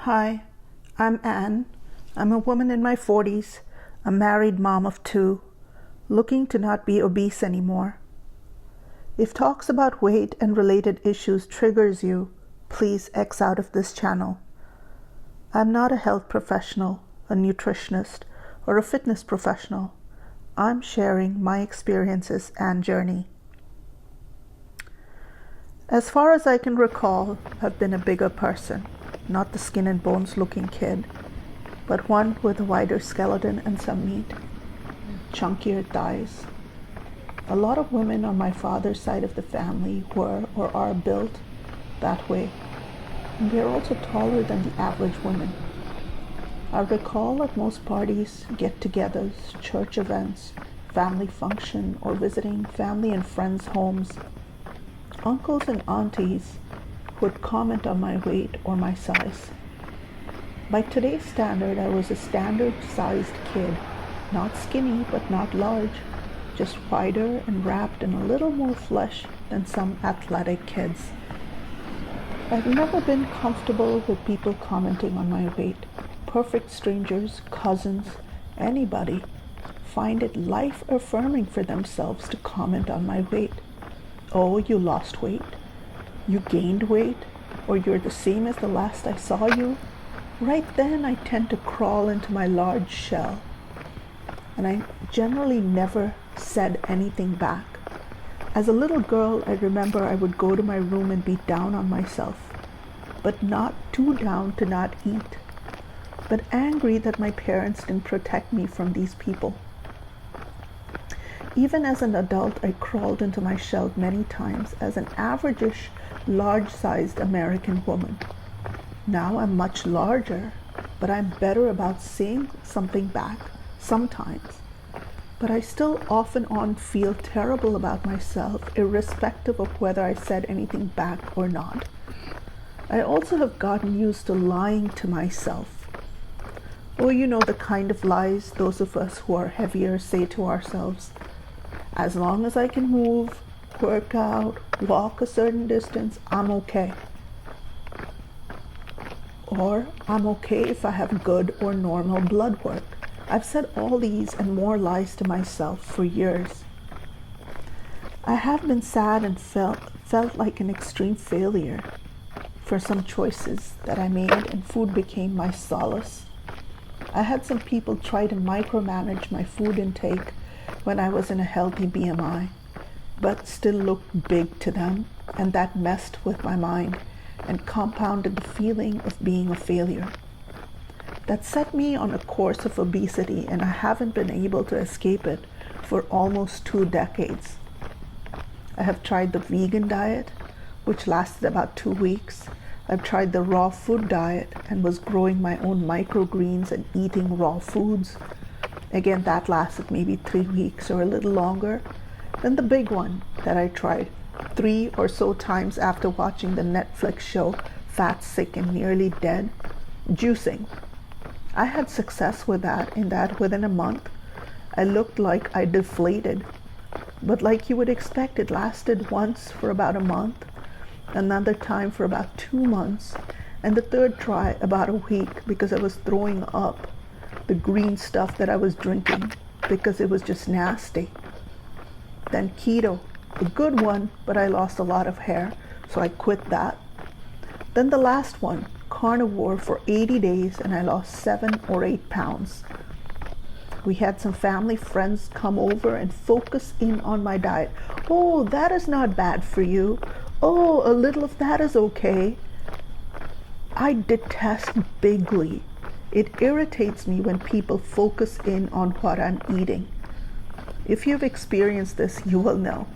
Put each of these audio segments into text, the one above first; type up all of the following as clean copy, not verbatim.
Hi, I'm Anne. I'm a woman in my 40s, a married mom of 2, looking to not be obese anymore. If talks about weight and related issues triggers you, please X out of this channel. I'm not a health professional, a nutritionist, or a fitness professional. I'm sharing my experiences and journey. As far as I can recall, I've been a bigger person, not the skin and bones looking kid, but one with a wider skeleton and some meat, chunkier thighs. A lot of women on my father's side of the family were or are built that way, and they're also taller than the average woman. I recall at most parties, get-togethers, church events, family function, or visiting family and friends' homes, uncles and aunties would comment on my weight or my size. By today's standard, I was a standard-sized kid, not skinny but not large, just wider and wrapped in a little more flesh than some athletic kids. I've never been comfortable with people commenting on my weight. Perfect strangers, cousins, anybody find it life-affirming for themselves to comment on my weight. Oh, you lost weight? You gained weight? Or you're the same as the last I saw you? Right then I tend to crawl into my large shell. And I generally never said anything back. As a little girl, I remember I would go to my room and be down on myself, but not too down to not eat, but angry that my parents didn't protect me from these people. Even as an adult, I crawled into my shell many times as an average-ish, large-sized American woman. Now I'm much larger, but I'm better about saying something back sometimes. But I still off and on feel terrible about myself, irrespective of whether I said anything back or not. I also have gotten used to lying to myself. Oh, you know the kind of lies those of us who are heavier say to ourselves. As long as I can move, work out, walk a certain distance, I'm okay. Or I'm okay if I have good or normal blood work. I've said all these and more lies to myself for years. I have been sad and felt like an extreme failure for some choices that I made, and food became my solace. I had some people try to micromanage my food intake when I was in a healthy BMI, but still looked big to them, and that messed with my mind and compounded the feeling of being a failure. That set me on a course of obesity, and I haven't been able to escape it for almost 2 decades. I have tried the vegan diet, which lasted about 2 weeks. I've tried the raw food diet and was growing my own microgreens and eating raw foods. Again, that lasted maybe 3 weeks or a little longer. Then the big one that I tried 3 or so times after watching the Netflix show Fat, Sick, and Nearly Dead, juicing. I had success with that in that within a month, I looked like I deflated. But like you would expect, it lasted once for about a month, another time for about 2 months, and the third try about a week because I was throwing up the green stuff that I was drinking because it was just nasty. Then keto, a good one, but I lost a lot of hair, so I quit that. Then the last one, carnivore for 80 days, and I lost 7 or 8 pounds. We had some family friends come over and focus in on my diet. Oh, that is not bad for you. Oh, a little of that is okay. I detest bigly. It irritates me when people focus in on what I'm eating. If you've experienced this, you will know.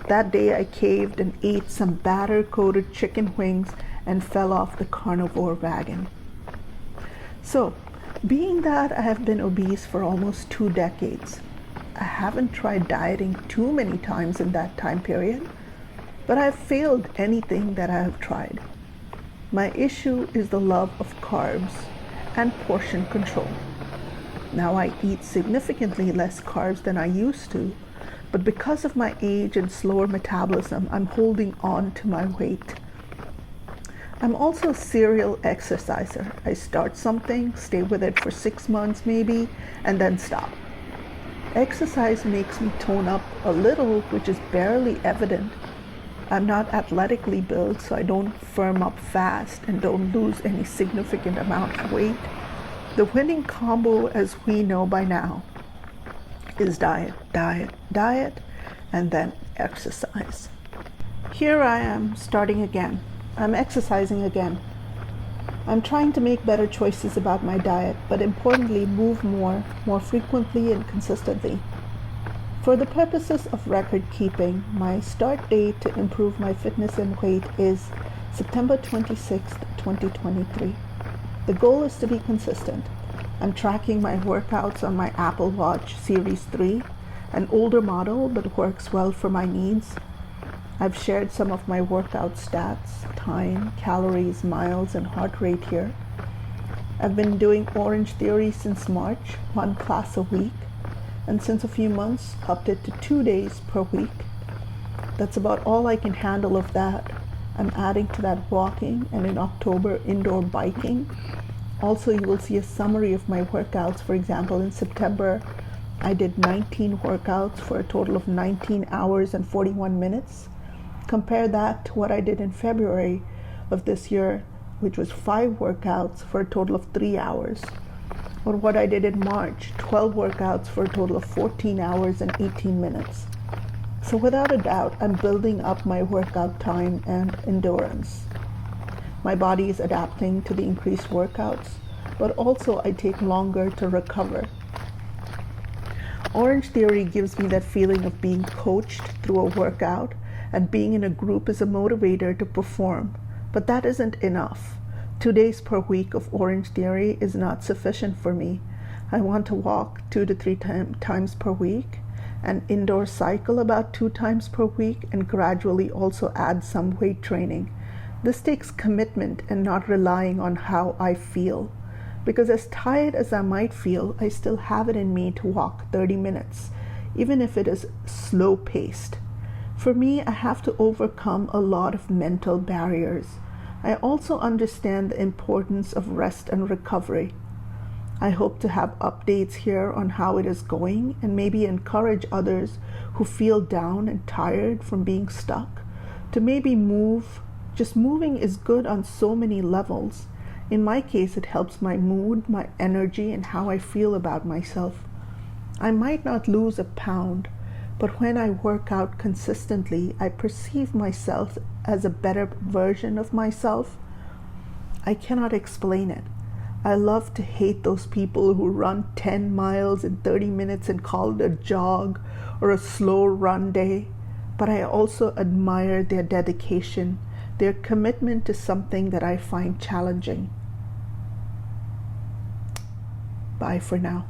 That day I caved and ate some batter-coated chicken wings and fell off the carnivore wagon. So, being that I have been obese for almost 2 decades, I haven't tried dieting too many times in that time period, but I've failed anything that I have tried. My issue is the love of carbs and portion control. Now I eat significantly less carbs than I used to, but because of my age and slower metabolism, I'm holding on to my weight. I'm also a serial exerciser. I start something, stay with it for 6 months maybe, and then stop. Exercise makes me tone up a little, which is barely evident. I'm not athletically built, so I don't firm up fast and don't lose any significant amount of weight. The winning combo, as we know by now, is diet, diet, diet, and then exercise. Here I am, starting again. I'm exercising again. I'm trying to make better choices about my diet, but importantly, move more frequently and consistently. For the purposes of record keeping, my start date to improve my fitness and weight is September 26th, 2023. The goal is to be consistent. I'm tracking my workouts on my Apple Watch Series 3, an older model but works well for my needs. I've shared some of my workout stats, time, calories, miles, and heart rate here. I've been doing Orange Theory since March, 1 class a week, and since a few months, upped it to 2 days per week. That's about all I can handle of that. I'm adding to that walking, and in October, indoor biking. Also, you will see a summary of my workouts. For example, in September, I did 19 workouts for a total of 19 hours and 41 minutes. Compare that to what I did in February of this year, which was 5 workouts for a total of 3 hours. Or what I did in March, 12 workouts for a total of 14 hours and 18 minutes. So without a doubt, I'm building up my workout time and endurance. My body is adapting to the increased workouts, but also I take longer to recover. Orange Theory gives me that feeling of being coached through a workout, and being in a group is a motivator to perform. But that isn't enough. 2 days per week of Orange Theory is not sufficient for me. I want to walk 2 to 3 times per week, and indoor cycle about 2 times per week, and gradually also add some weight training. This takes commitment and not relying on how I feel. Because as tired as I might feel, I still have it in me to walk 30 minutes, even if it is slow paced. For me, I have to overcome a lot of mental barriers. I also understand the importance of rest and recovery. I hope to have updates here on how it is going and maybe encourage others who feel down and tired from being stuck to maybe move. Just moving is good on so many levels. In my case, it helps my mood, my energy, and how I feel about myself. I might not lose a pound, but when I work out consistently, I perceive myself as a better version of myself. I cannot explain it. I love to hate those people who run 10 miles in 30 minutes and call it a jog or a slow run day, but I also admire their dedication, their commitment to something that I find challenging. Bye for now.